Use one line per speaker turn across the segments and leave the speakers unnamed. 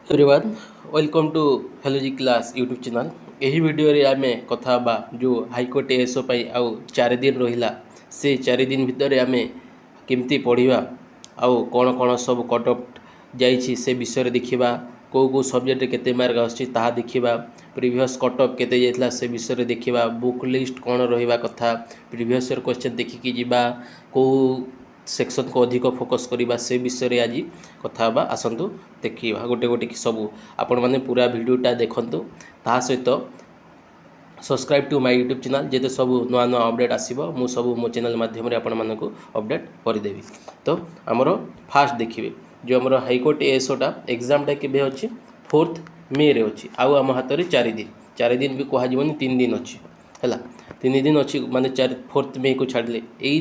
Everyone welcome to Helloji class YouTube channel. यही video रे आमे कथा बा जो हाईकोर्ट एएसओ पाई आउ 4 दिन रहिला से 4 दिन भितर आमे केमती पढ़िबा आउ कोन कोन सब कट ऑफ जाइछि से विषय देखिबा को सब्जेक्ट रे केते मार्क आछि ताहा देखिबा प्रीवियस कट ऑफ केते जाइतला से विषय देखिबा बुक लिस्ट कोन रहिबा कथा प्रीवियस ईयर क्वेश्चन देखिकी जिबा को सेक्शन को अधिक फोकस करवा से विषय आज कथा बा आसतु देखा गोटे गोटे सबू आपण मैंने पूरा वीडियोटा देखंतु ता सहित subscribe to my YouTube channel जेते सब नुआ नुआ अपडेट आसीबो मु सब मो चैनल माध्यम रे आपण मानकु अपडेट करदेवी। तो आमर फास्ट देखिए जो आमर हाईकोर्ट एएसओटा एग्जामटा केबे अछि 4 मे रे अछि आउ आम हाथ में 4 दिन भी कह 3 दिन अच्छी है 3 दिन अच्छी माने 4 मे को छाड़ले यही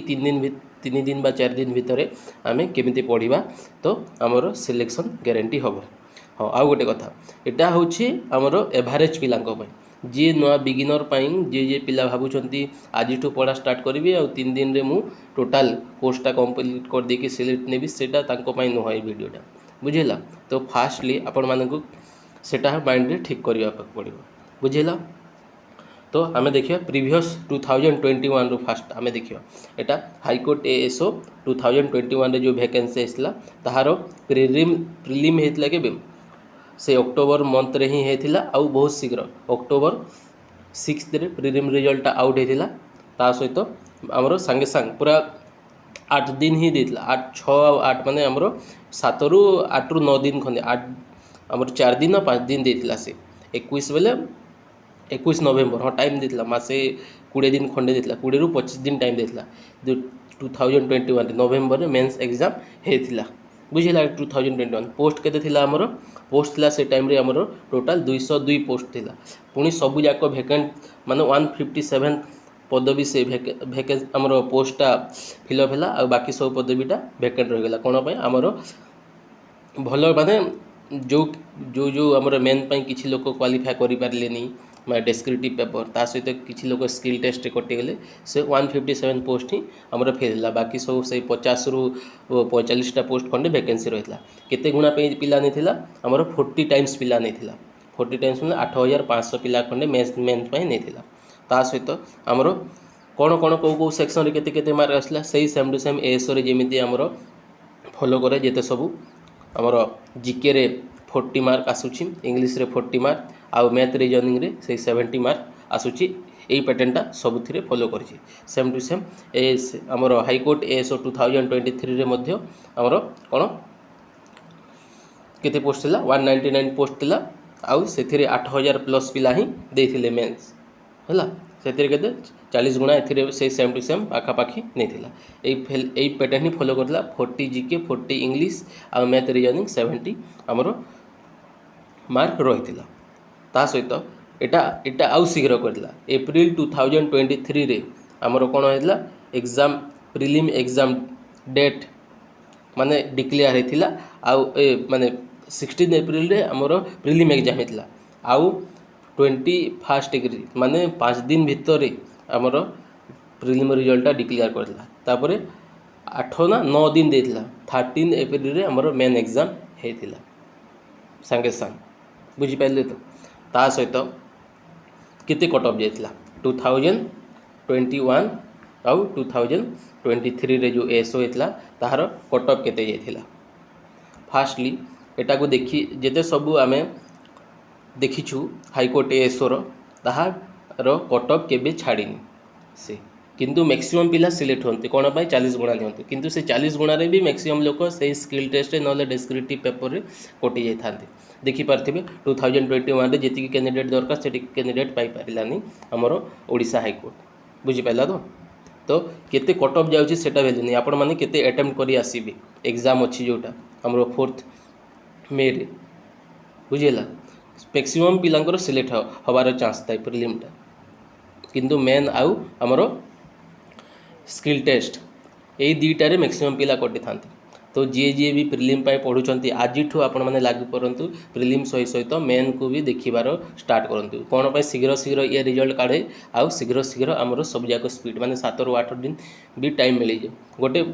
3 दिन बा 4 दिन भितर आमे केमिति पढ़िबा तो आमर सिलेक्शन गारंटी हम। हाँ आउ गोटे कथा एटा होछि आमर एवरेज पिलांक पय जी नुआ बिगिनर पाई जे पिला भाबुचंती आज पढ़ा स्टार्ट करी आ 3 दिन रे मु टोटाल कोर्सटा कंप्लीट कर देकी सिलेक्ट नेबी सेटा तांको पाई नुह वीडियोटा बुझेला। तो फास्टली आपण मानकु सेटा माइंड रे ठीक करिया पड़िबो बुझेला। तो आम देखिए प्रीवियस 2021 रु फास्ट आम देखिए एटा हाईकोर्ट एएसओ 2021 रे जो वैकेंसी आसला ताहार प्रिलिम होता के से अक्टोबर मंथ रे ही होता आउ बहुत शीघ्र अक्टोबर 6 रे प्रिलिम रिजल्ट आउट होता ता सहित आमर सांगे सांग पूरा 8 दिन ही देता 8 6 8 माने आमर 7 रु 8 रु 9 दिन खंडे 8 आमर 4 दिन 5 दिन देता से 21 बेले 21 नवेम्बर हाँ टाइम देता मसे 20 दिन खंडे देता 20 रु 25 दिन टाइम देता 2021 नवेम्बर में मेंस एग्जाम होता बुझेगा। 2021 पोस्ट केते आमर पोस्ट थिला से टाइम रे आमर टोटाल 202 पोस्ट थिला पुणी सब जाक वैकेंट माने 157 पदवी से वैकेंसी आमर पोस्टा फिलअप है आ बाकी सब पदवीटा वैकेंट रहीगला कौन आमर भल माने जो जो जो आमर मेन पाई किछि लोक क्वालिफाई करि पारलेनी डेस्क्रिप्टिव पेपर ता सहित किसी लोग स्किल टेस्ट कटिगले से 157 पोस्ट ही आमर फेरला बाकी सब से 50 रु 45टा पोस्ट खंडे वैकेंसी रही केते गुणा पिला नहीं आमर 40 टाइम्स पिला नहीं 40 टाइम्स मतलब 8500 पिला खंडे मेन नहीं ता सहित आमर कौन कौन कौ सेक्शन केते केते मार्क आसला से सेम टू सेम एएसओ रे जेमिति आमर फॉलो करे जेते सब आमर जीके रे 40 मार्क आसुची इंग्लिश रे 40 मार्क आउ मैथ रीजनिंग रे से 70 मार्क आसुची यही पैटर्नटा सबुथिरे फॉलो करछि सेम टू सेम एस आमर हाईकोर्ट एएसओ 2023 रे मध्य आमर कोन केते पोस्ट थिला 199 पोस्ट थिला आउ सेथिरे 8000 प्लस पिला ही देथिले मेंस हला सेथिरे केते 40 गुणा एथिरे से सेम टू सेम पाखा पाखी नहीं थिला एई पैटर्न ही फॉलो करला 40 जीके 40 इंग्लिश आउ मैथ रीजनिंग 70 आमर मार्क रही ता सहित एटा एटा आउ शीघ्र करला एप्रिल 2023 रे आमर कोन होइतला एग्जाम प्रीलिम एग्जाम डेट माने डिक्लेयर होइतला आउ माने 16 एप्रिल रे आमर प्रीलिम एग्जाम होइतला आउ 21 डिग्री माने 5 दिन भितर आमर प्रीलिम रिजल्ट डिक्लेयर करला तापरे 8 ना 9 दिन देतला 13 एप्रिल रे आमर मेन एग्जाम होइतला सांगे सांग बुझी पाइले तो ता सहित केते कट ऑफ जाइतला 2021 आउ 2023 रे जो एएसओ होइतला ताहार कट ऑफ केते जाइतला फास्टली एटा को देखि जेते सब आमे देखिछु हाईकोर्ट एएसओ रो ताहार कट ऑफ केबे छाड़ीनी से किंतु मैक्सिमम पिला सिलेक्ट होते कौन पाई 40 गुणा नियंतु किंतु से 40 गुणा रे भी मैक्सिमम लोक से स्किल टेस्ट न डेस्क्रिप्टिव पेपर रे कटि जाई थांते देखि पारथिबे 2021 रे जेतिकी कैंडिडेट दरकार सेति कैंडिडेट पाई पारिलानी हमरो ओडिशा हाईकोर्ट बुझी पाइला तो केते कट ऑफ जाउची सेटा वैल्यू नहीं आपण माने केते अटेम्प्ट करी आसीबे एग्जाम अछि जोटा हमरो 4 मे रे बुझिला मैक्सिमम पिलांकर सिलेक्ट हबार चांस थाई प्रीलिमटा किंतु मेन आउ हमरो स्किल टेस्ट यही दुईटारे मैक्सिमम पिला कटि थांती तो जी भी प्रीलिम पाई पढ़ुचंती आज आपण माने लागू करंतु प्रीलिम सहित मेन को भी देखिबार स्टार्ट करंतु कोन पाई शीघ्र शीघ्र ये रिजल्ट काढे आउ शीघ्र शीघ्र हमरो सब जाक स्पीड माने 7 रु 8 दिन भी टाइम मिली जे गोटे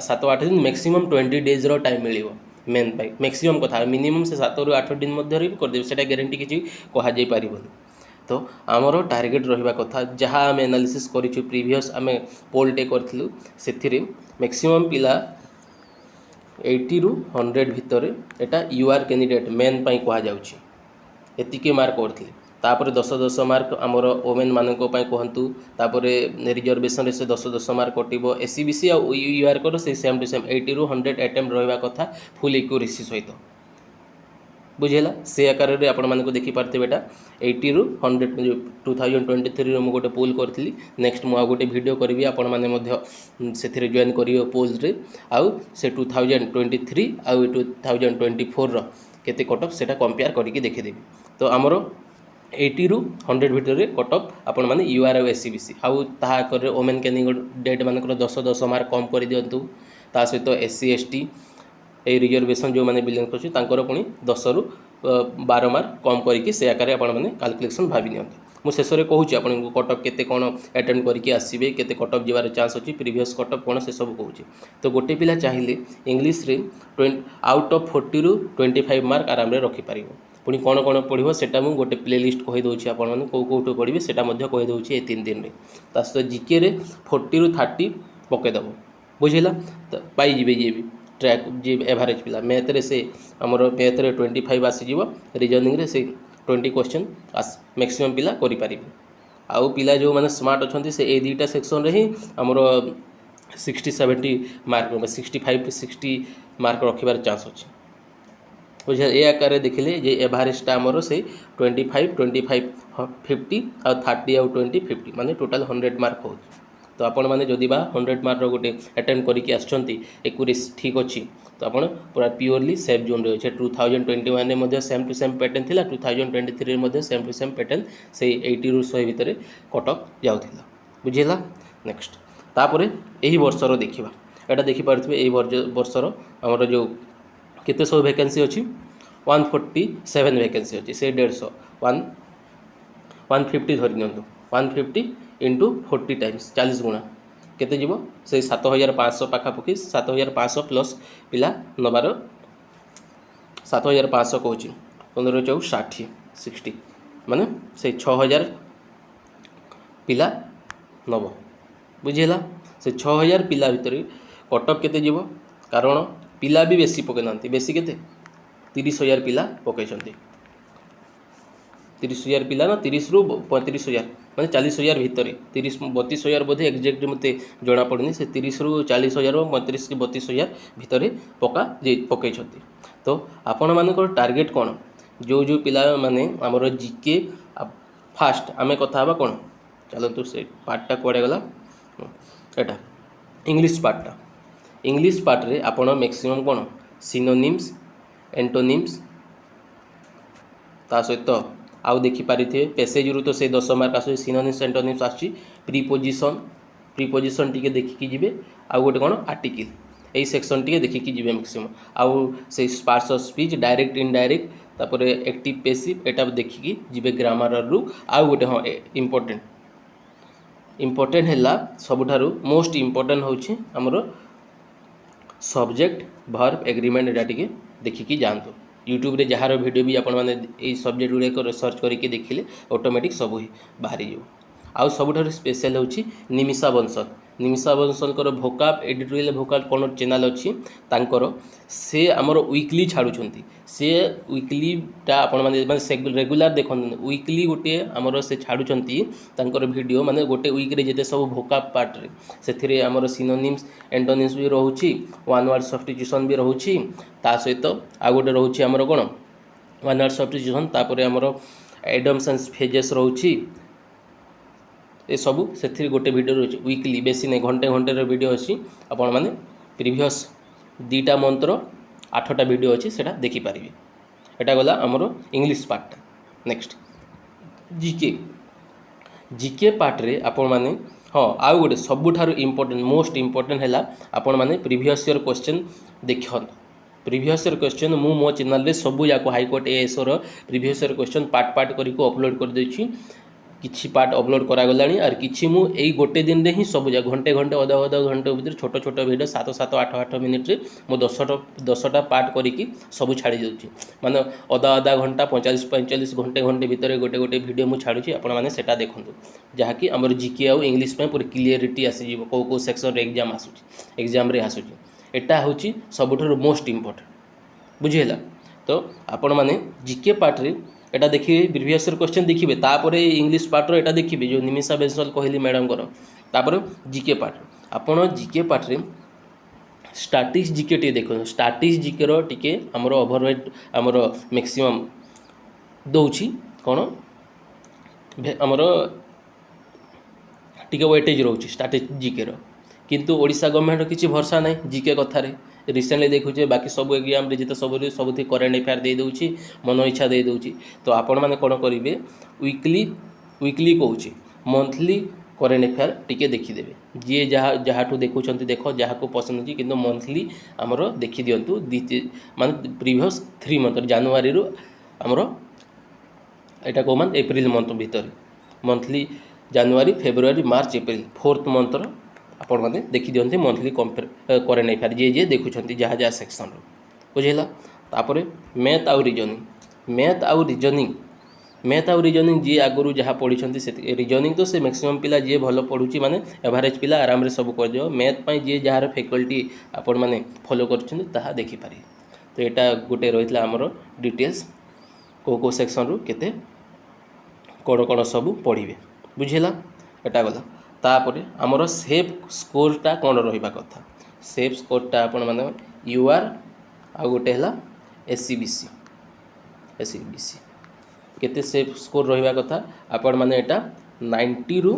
7 8 दिन मैक्सिमम 20 डेज रो टाइम मिलिवो मेन पाई मैक्सिमम कथा मिनिमम से 7 ରୁ 8 दिन मध्य भी करदेबे सेटा गारंटी किछि कहा जाई परिबोनी। तो आमर टार्गेट रहिबा कथा जहाँ आम एनालिसिस करिछु प्रीवियस आम पोलटे करथिलु सेथिरे मैक्सिमम पिला 80 ରୁ 100 भितर एटा यूआर कैंडिडेट मेन पाई कहा जाउछि एतिके मार्क करथिले तापर 10 मार्क आमर ओमेन मानक पाई कहंतु तापर रिजर्वेशन से 10 मार्क कटिबो एससीबीसी आ यूआर कर से सेम टू सेम 80 ରୁ 100 अटेम्प्ट रहिबा कथा फुल एक्यूरेसी सहित बुझेला से आकार रे आपण मानको देखि पारते बेटा 80 ରୁ 100 2023 रो मु गोटे पोल करथिली नेक्स्ट मु आ गोटे वीडियो करबी आपण माने मध्य सेथिरे जॉइन करियो पोल रे आउ से 2023 आउ 2024 रो केते कट ऑफ सेटा कंपेयर करिके देखि देबी। तो हमरो 80 ରୁ 100 भितर कट ऑफ आपण माने यूआर और एससीबीसी आउ ताहा करे ओमेन कैंडिडेट मानकर 10 मार्क कम कर दियंतु ता सहित एससी एसटी ए रिजर्वेशन जो मैंने बिलोंग कर पुणी 10 ରୁ 12 मार्क कम करके से आकार आपण मैंने कैलकुलेशन भावी नियंतु। मु शेष में कहूँ आपको कट ऑफ केते कौन अटेम्प्ट करके आसबे केते कट ऑफ जीवार चांस अच्छी प्रीवियस कट ऑफ कौन से सब कहूँ। तो गोटे पिला चाहिए इंग्लीश रे आउट ऑफ 40 ରୁ 25 मार्क आराम रे रखि पारिबो पुणी कौन कौन पढ़ो सेटा मु गोटे प्ले लिस्ट कहीदे आपण मैंने कौटू पढ़े से कहीदे ये 3 दिन में ता सहित जीके रे 40 ରୁ 30 पकईदेव बुझेगा तो पाइबे ये भी ट्रैक जी एवरेज पिला मैथ रे से आमर मैथ रे 25 आसीज रिजनिंग रे से 20 क्वेश्चन मैक्सिमम पिला करि पारिबे आउ पिला जो माने स्मार्ट अच्छा से ए दुईटा सेक्शन रे ही आमर 60-70 मार्क 65-60 मार्क रखिबार चांस अच्छे बुझे ए आकार देखिले जे एवरेजटा आमर से 25 50 आ 30 आउ 20 50 माने टोटाल 100 मार्क हो। तो आपण मैंने जदि बा 100 मार्क गोटे अटेम्प्ट करके आसछंती एक्यूरेसी ठीक अच्छी तो आपड़ पूरा प्योरली सेफ जोन रे अच्छे 2021 में सेम टू सेम पैटर्न थिला 2023 में सेम टू सेम पैटर्न से 80 ରୁ 100 भितर कटक जाउथिला बुझेला। नेक्स्ट तापर यही वर्षर देखा एटा देखि पारथिबे एही वर्षर हमर जो केते सब वैकेंसी अच्छी 147 वैकेंसी अच्छी से 150 150 धरि नियंतु 150 इंटू 40 टाइम्स 40 गुणा केते जीवो से 7500 पाखापाखि 7500 प्लस पिला नबार 7500 कहूँ 15 × 4 = 60 माने से 6000 पिला नब बुझेला से 6000 पिला भितर कटअप केते जीवो कारण पिला भी बेसी पके नांती बेसी केते 30000 पिला पकईछंती 30000 पिला ना 30 ରୁ 35000 माने 40000 भितर 32,000 बोधे एक्जेक्ट मते जना पड़नी से 30 ରୁ 40000 और 35 ରୁ 32,000 भितर पकईछंती। तो आपण मानकर टार्गेट कौन जो जो पिला माने हमर जीके फास्ट आमे कथा हबा कौन चलतु से पार्टटा कुआडे गला एटा इंग्लिश पार्ट रे आपण मैक्सिमम कौन सिनोनिम्स एंटोनिम्स ता सहित आउ देखिपारे पैसेज रू तो से 10 मार्क आस सिनोनिम्स एंटोनिम्स आसी प्रीपोजिशन टी देखिकी जी आउ गोटे कौन आर्टिकल यही सेक्शन टी देखिकी जी मैक्सिमम आउ से parts of speech direct indirect तापर एक्टिव पैसिव एटा देखिकी जी ग्रामर रू आउ गोटे हाँ इम्पोर्टेंट है सबुठारु मोस्ट इम्पोर्टेंट होछि हमरो सब्जेक्ट वर्ब एग्रीमेंट एटा टिके देखिकी जानतु यूट्यूब रे जहाँ वीडियो भी आपण मैंने यही सब्जेक्ट गुड़ाक सर्च करके देखिले ऑटोमेटिक सब ही बाहरी जाओ आउ सबुठारु स्पेशल होछि निमिषा बंसल भोकाब एडिटोरियल भोकाब कौन चैनल अच्छी तांकर से आमर वीकली छाड़ुछंती से वीकलीटा आपण माने रेगुलर देखन वीकली गोटे आमर से छाड़ुछंती तांकर वीडियो माने गोटे वीक रे जेते सब भोकाब पार्ट रे सेथिरे आमर सिनोनिम्स एंटोनिम्स भी रहउछि वन वर्ड सब्स्टिट्यूशन भी रहउछि ता सहित आ गोटे रहउछि आमर कोन वन वर्ड सब्स्टिट्यूशन तापर आमर एडम्स एंड फेजेस रहउछि ए सबू से गोटे वीडियो रही वीकली बेसी नहीं घंटे वीडियो अच्छी आपण मैंने प्रीवियस 2टा मंत्र 8टा वीडियो अच्छी से देखिपारे एटा गला आमर English part. Next GK part रे आपण मैंने हाँ आउ गोटे सबुठारु इम्पोर्टेंट मोस्ट इम्पोर्टेंट है आपण मैंने प्रीवियस ईयर क्वेश्चन देखन प्रीवियस ईयर क्वेश्चन मु मो चैनल रे सबू याको हाईकोर्ट एएस रो प्रीवियस ईयर क्वेश्चन पार्ट करके अपलोड कर देछि किछि पार्ट अपलोड करागलानी और किछि मु एई गोटे दिन रे ही सब जा घंटे घंटे अधा अधा घंटे भीतर छोट छोट वीडियो 7 7 8 8 मिनिट रे मु 10टा पार्ट करिकी सब छाड़ी दउची माने अधा अधा घंटा 45 45 घंटे घंटे भीतर गोटे गोटे वीडियो मु छाड़ुची आपण माने सेटा देखंतु जहाँकि हमर जीके आउ इंग्लिश पे पूरी क्लियरिटी आसी जीवो को सेक्शन रे एग्जाम आसुची एग्जाम रे आसुची एटा होची सबुठर मोस्ट इंपोर्टेंट बुझिहेला तो आपण माने जीके पार्ट रे एटा देखिए प्रीवियस क्वेश्चन देखिए तापर इंग्लिश पार्ट रो एटा देखिए जो निमिषा बेंसल कहली मैडम कर तापर जीके पार्ट आपण जीके पार्ट रे स्टैटिक्स जीके टी देखो स्टैटिक्स जीके रो टिके हमर ओवरवेट हमर मैक्सिमम दउची कोन हमर टिके वेटेज रहउची स्टैटिक्स जीके रो किंतु ओडिशा गवर्नमेंट किछि भरोसा नै जीके कथा रे रिसेंटली देखुचे बाकी सब एग्जाम रे जिते सब करेन्ट अफेयर दे दउची मन इच्छा दे दउची तो आपण माने कोन करिवे वीकली कहूची मंथली करेन्ट अफेयर टिके देखि देबे जे जहाठू देखुचंती देखो जहा को पसंद अछि किंतु मंथली हमरो देखि दियंतु माने प्रीवियस 3 मंथ जनवरी रो हमरो एटा को मंथ अप्रैल मंथ भीतर मंथली जनवरी फेब्रुआरी मार्च अप्रैल 4th मंथ रो आपण माने देखि दियंती मंथली कंपेयर करेन्ट अफेयर जे देखुचंती जहा सेक्शन रो बुझेला तापरे मैथ आउ रीजनिंग जी आगुरु जहाँ पढ़ी से रीजनिंग तो से मैक्सिमम पिला जी भल पढ़ुची माने एवरेज पिला आराम रे सब कर दियो मैथ पई जी जार फैकल्टी आपण माने फॉलो करछन ताहा देखि पारी तो एटा गोटे रहितला हमरो डिटेल्स को सेक्शन रो केते कोन सब पढ़िबे बुझेला एटा गला तापरे हमरो सेफ स्कोरटा कोन रहिबा कथा सेफ स्कोरटा आपण माने यूआर आ गोटे हला एससीबीसी केते सेफ स्कोर रहिबा कथा आपण माने एटा 90 रु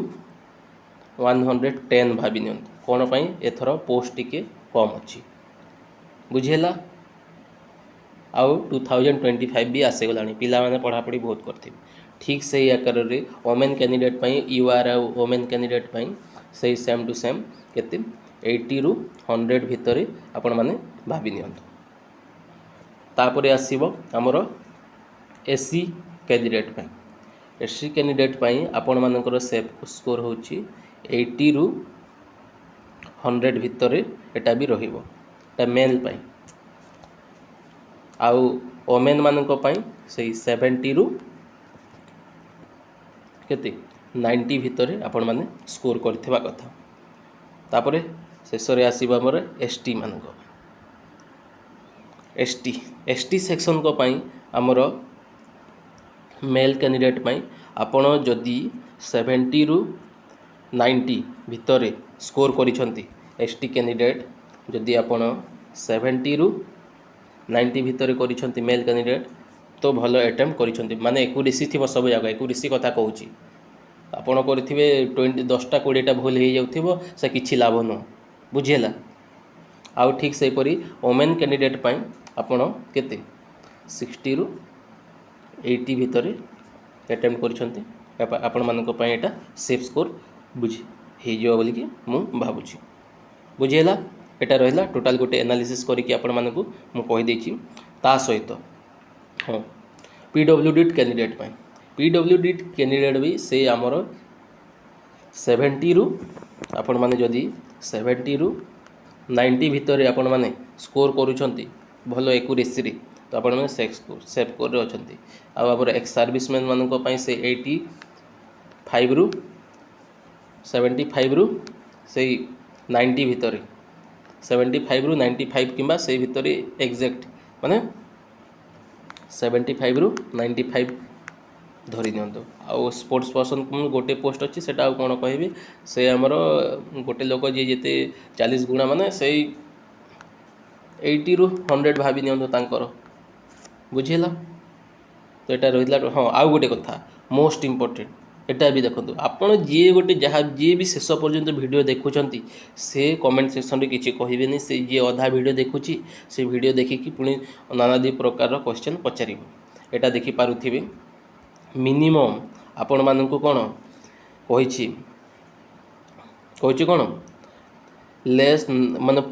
110 भाबी नियंत कोन पई एथरो पोस्ट टिके कम अछि बुझेला आउ 2025 भी आसे गलानी पिला माने पढ़ा पढ़ी बहुत करथि ठीक सही आकार रे वोमेन कैंडिडेट पई यूआर आ वोमेन कैंडिडेट पई सही सेम टू सेम केते 80 रु 100 भितरे आपण माने भाबी नियंत तापरे आसीबो हमरो एससी कैंडिडेट पई आपण मानकर सेफ स्कोर होची 80 रु 100 भितरे एटा भी रहिबो एटा मेल पई आउ वोमेन मानक पई सही 70 रु केते 90 भितरे आपण माने स्कोर करथिबा कथा तापरे शेषरे आसीबा हमर एसटी मानक एसटी सेक्शन को पई हमर मेल कैंडिडेट पई आपण जदि 70 रु 90 भितरे स्कोर करिसंती एसटी कैंडिडेट जदि आपण 70 रु 90 भितरे करिसंती मेल कैंडिडेट तो भलो अटेम्प्ट करिसंती माने एक्यूरेसी थिबो सब जगह एक्यूरेसी कथा कहूची आपण करथिबे 10टा 20टा भूल हे जाउथिबो से किछि लाभ न बुझियला आउ ठीक से परी वोमेन कैंडिडेट पई आपण केते 60 रु 80 भितरे अटेम्प्ट करिसंती आपण मानक पई एटा सेफ स्कोर बुझी हे जो बोली कि मु भाबुची बुझियला एटा रहला टोटल गोटे एनालिसिस करिकि आपण मानकु मु कहि देछि ता सहित हां पीडब्ल्यूडी कैंडिडेट भी से आमर 70 रु आपण माने जदि 70 रु 90 भितर आपण माने स्कोर करूछंती भलो एक्यूरेसी रे तो आपण माने सेफ स्कोर रे अछंती आ आबर एक्स सर्विसमैन मानक पई से 85 रु 75 रु से 90 भितर 75 रु 95 किंबा से भितर एग्जैक्ट माने 75 रु 95 धरी दियंतो आ स्पोर्ट्स पर्सन गोटे पोस्ट अच्छी से कौन कहे से आमर गोटे लोक जी जिते 40 गुणा माने से 80 रु 100 भाभी नियंतो तांकर बुझेला तो यहाँ रही हाँ आउ गोटे कथा मोस्ट इम्पोर्टेंट एटा भी देखो आपण जी गोटे जहाँ जी भी शेष पर्यंत वीडियो देखुंत से कमेंट सेक्शन में किसी कहे से जी अधा वीडियो देखुची से वीडियो देखिकी पुणी नानादी प्रकार क्वेश्चन पचार एटा देखि पारुथिबे मिनिमम आपण मानकु कोन कहिछि कोन लेस माने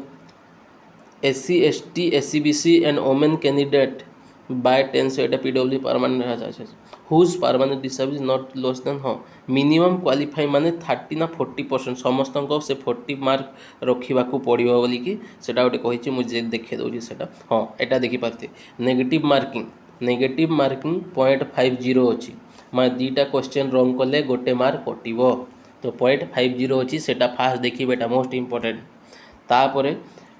SC ST SEBC and women candidate बाय टेंस एटा पीडब्ल्यू परमानेंट अच्छा हुज permanent disable not less than हाँ मिनिमम क्वालिफाई माने 30 ना 40% समस्त से 40 मार्क रखा पड़ो बोलिकी सेटा गोटे कही मुझे देखे दूसरी सेटा हाँ यहाँ देखिपारे नेगेटिव मार्किंग 0.50 अच्छी मैं दुटा क्वेश्चन रंग कले गोटे मार्क कटो तो 0.50 अच्छी सेटा फास्ट देखिए एटा मोस्ट इम्पोर्टेंट तापर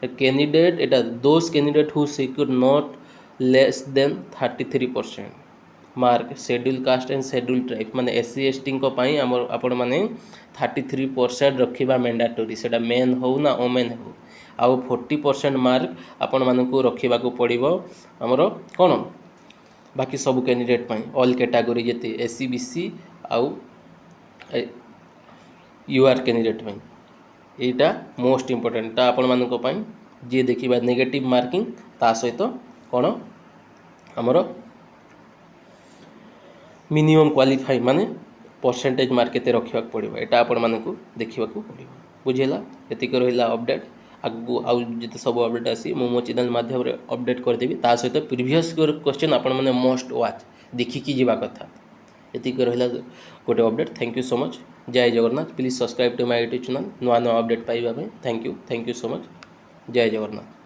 candidate Etah those candidate who secure not less then 33% mark schedule caste and schedule tribe माने एससी एसटी आपण मैंने 33% रखा मैंडेटोरी से मेन हो ना ओमेन हो आउ 40% मार्क आपण मानक रखा पड़ो आमर कौन बाकी सब कैंडिडेट ऑल कैटेगरी जेते एससी बीसी आउ यूआर कैंडिडेट यहाँ मोस्ट इम्पोर्टेंट आपण मानी जी देखा नेगेटिव मार्किंग ता सहित कौन आमर मिनिमम क्वालिफाई माने परसेंटेज मार्क के रखा पड़ो यहाँ आपण मानक देखा पड़ो बुझेगा ये रहा अपडेट आगू आउ जिते सब अपडेट आसी मो चैनल माध्यम अपडेट करदेवी ता सहित प्रीवियस क्वेश्चन आपण मैंने मस्ट वाच देखिकी जावा कथा ये रहा गोटे update thank you so much जय Jagannath please subscribe to my YouTube channel नुआ नुआ अपडेट पाइबा थैंक यू सो मच जय जगन्नाथ।